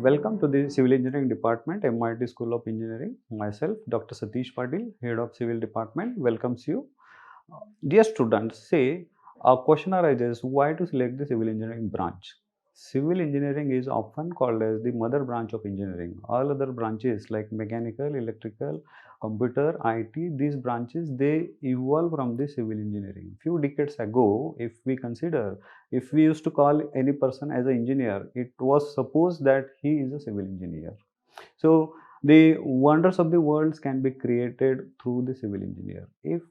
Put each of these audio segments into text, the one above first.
Welcome to the Civil Engineering Department, MIT School of Engineering. Myself, Dr. Satish Patil, Head of Civil Department, welcomes you. Dear students, say a question arises why to select the civil engineering branch. Civil engineering is often called as the mother branch of engineering. All other branches like mechanical, electrical, computer, IT, these branches they evolve from the civil engineering. Few decades ago, if we used to call any person as an engineer, it was supposed that he is a civil engineer. So the wonders of the world can be created through the civil engineer. If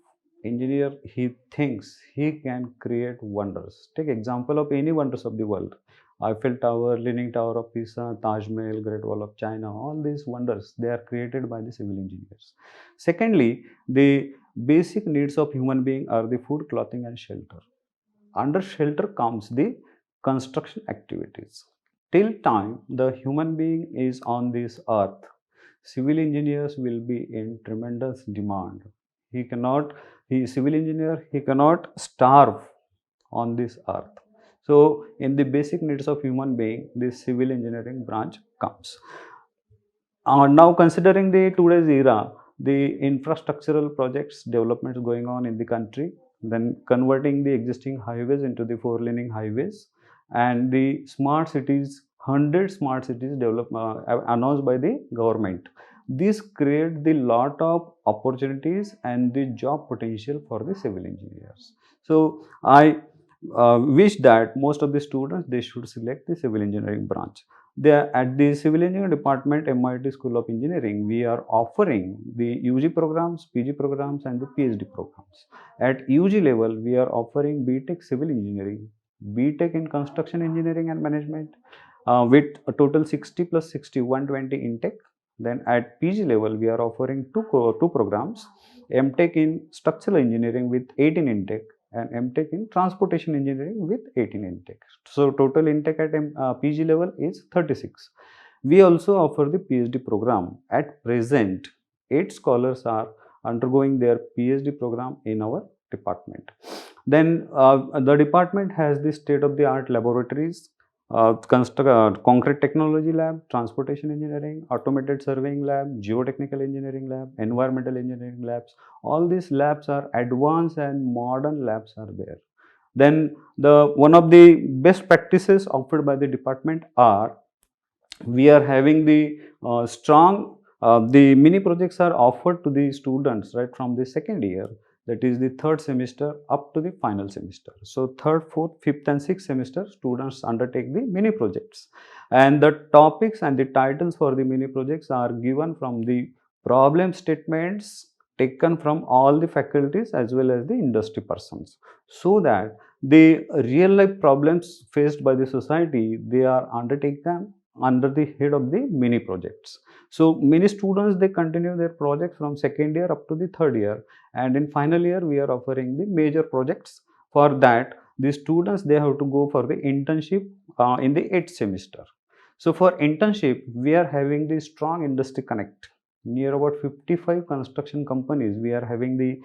engineer he thinks he can create wonders. Take example of any wonders of the world. Eiffel Tower, Leaning Tower of Pisa, Taj Mahal, Great Wall of China, all these wonders, they are created by the civil engineers. Secondly, the basic needs of human being are the food, clothing and shelter. Under shelter comes the construction activities. Till time the human being is on this earth, civil engineers will be in tremendous demand. He cannot, he civil engineer, he cannot starve on this earth. So in the basic needs of human being, this civil engineering branch comes. Now considering the today's era, the infrastructural projects developments going on in the country, then converting the existing highways into the four-laning highways, and the smart cities, 100 smart cities announced by the government. This create the lot of opportunities and the job potential for the civil engineers. So I wish that most of the students they should select the civil engineering branch. At the Civil Engineering Department, MIT School of Engineering, we are offering the UG programs, PG programs, and the PhD programs. At UG level, we are offering BTech Civil Engineering, BTech in Construction Engineering and Management, with a total 60 plus 60, 120 intake. Then at PG level, we are offering two programs, MTech in Structural Engineering with 18 intake, and MTech in Transportation Engineering with 18 intake. So total intake at PG level is 36. We also offer the PhD program. At present, 8 scholars are undergoing their PhD program in our department. Then the department has the state-of-the-art laboratories, concrete technology lab, transportation engineering, automated surveying lab, geotechnical engineering lab, environmental engineering labs. All these labs are advanced and modern labs are there. Then the one of the best practices offered by the department are we are having the strong the mini projects are offered to the students right from the second year, that is the third semester up to the final semester. So third, fourth, fifth and sixth semester students undertake the mini projects, and the topics and the titles for the mini projects are given from the problem statements taken from all the faculties as well as the industry persons, so that the real life problems faced by the society they are undertaken under the head of the mini projects. So many students they continue their projects from second year up to the third year, and in final year we are offering the major projects. For that the students they have to go for the internship in the 8th semester. So for internship we are having the strong industry connect. Near about 55 construction companies we are having the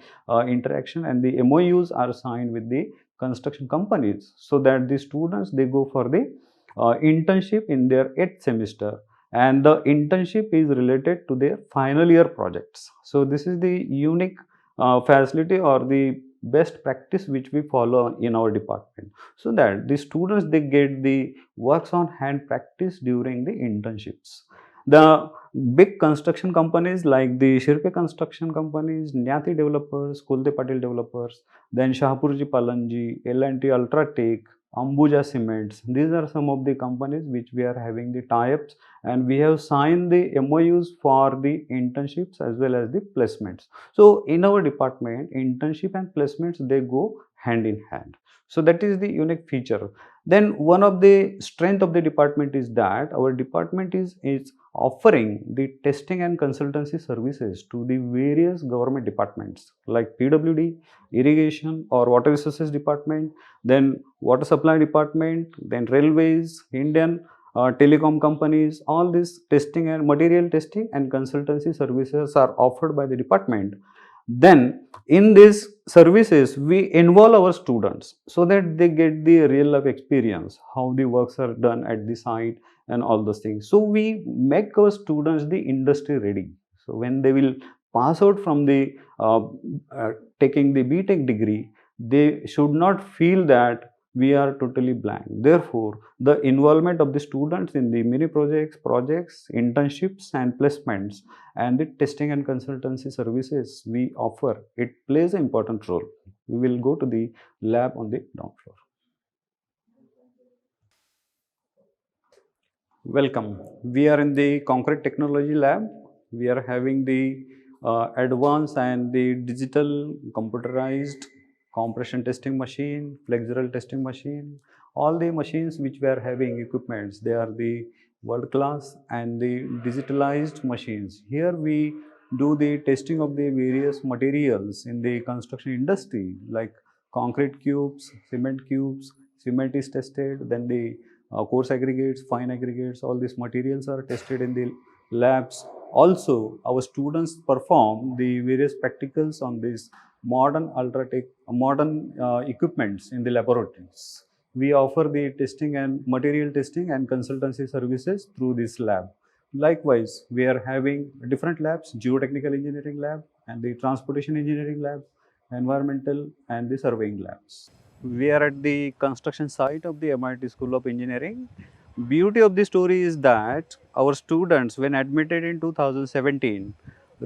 interaction, and the MOUs are signed with the construction companies, so that the students they go for the internship in their 8th semester, and the internship is related to their final year projects. So this is the unique facility or the best practice which we follow in our department, so that the students they get the works on hand practice during the internships. The big construction companies like the Shirpe construction companies, Nyati developers, Kulte Patil developers, then Shahpurji Palanji, L&T Ultratech, Ambuja Cements. These are some of the companies which we are having the tie-ups, and we have signed the MOUs for the internships as well as the placements. So in our department, internship and placements they go hand in hand. So that is the unique feature. Then one of the strength of the department is that our department is offering the testing and consultancy services to the various government departments like PWD, irrigation or water resources department, then water supply department, then railways, Indian telecom companies. All these testing and material testing and consultancy services are offered by the department. Then in these services we involve our students so that they get the real life experience how the works are done at the site, and all those things. So we make our students the industry ready. So when they will pass out from the taking the BTech degree, they should not feel that we are totally blank. Therefore, the involvement of the students in the mini projects, internships, and placements, and the testing and consultancy services we offer, it plays an important role. We will go to the lab on the ground floor. Welcome. We are in the concrete technology lab. We are having the advanced and the digital computerized compression testing machine, flexural testing machine. All the machines which we are having equipments, they are the world class and the digitalized machines. Here we do the testing of the various materials in the construction industry, like concrete cubes, cement is tested, then the coarse aggregates, fine aggregates, all these materials are tested in the labs. Also, our students perform the various practicals on these modern equipments in the laboratories. We offer the testing and material testing and consultancy services through this lab. Likewise, we are having different labs, geotechnical engineering lab and the transportation engineering lab, environmental and the surveying labs. We are at the construction site of the MIT School of Engineering. Beauty of the story is that our students, when admitted in 2017,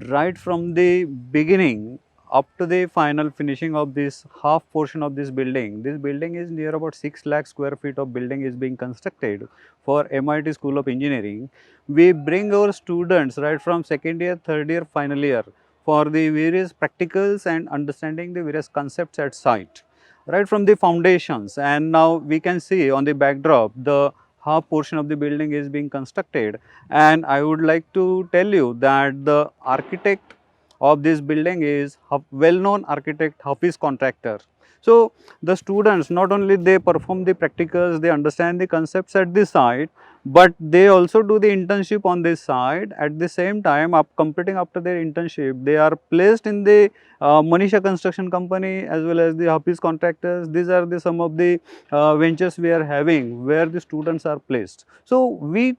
right from the beginning up to the final finishing of this half portion of this building is near about 6 lakh square feet of building is being constructed for MIT School of Engineering. We bring our students right from second year, third year, final year for the various practicals and understanding the various concepts at site, right from the foundations. And now we can see on the backdrop the half portion of the building is being constructed, and I would like to tell you that the architect of this building is a well known architect, Hafiz Contractor. So the students, not only they perform the practicals, they understand the concepts at the site, but they also do the internship on this side. At the same time, completing after their internship, they are placed in the Manisha Construction Company as well as the Hafiz Contractors. These are some of the ventures we are having where the students are placed. So we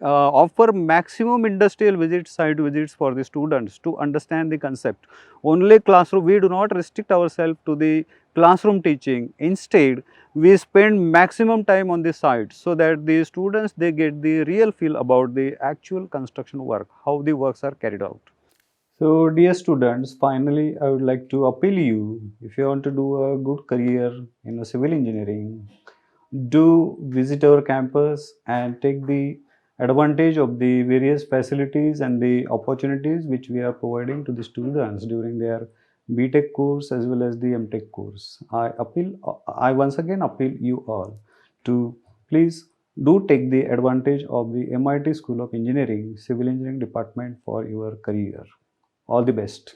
offer maximum industrial visits, site visits for the students to understand the concept. Only classroom, we do not restrict ourselves to the classroom teaching. Instead, we spend maximum time on the site so that the students, they get the real feel about the actual construction work, how the works are carried out. So dear students, finally I would like to appeal you, if you want to do a good career in a civil engineering, do visit our campus and take the advantage of the various facilities and the opportunities which we are providing to the students during their BTech course as well as the MTech course. I once again appeal you all to please do take the advantage of the MIT School of Engineering, Civil Engineering Department for your career. All the best.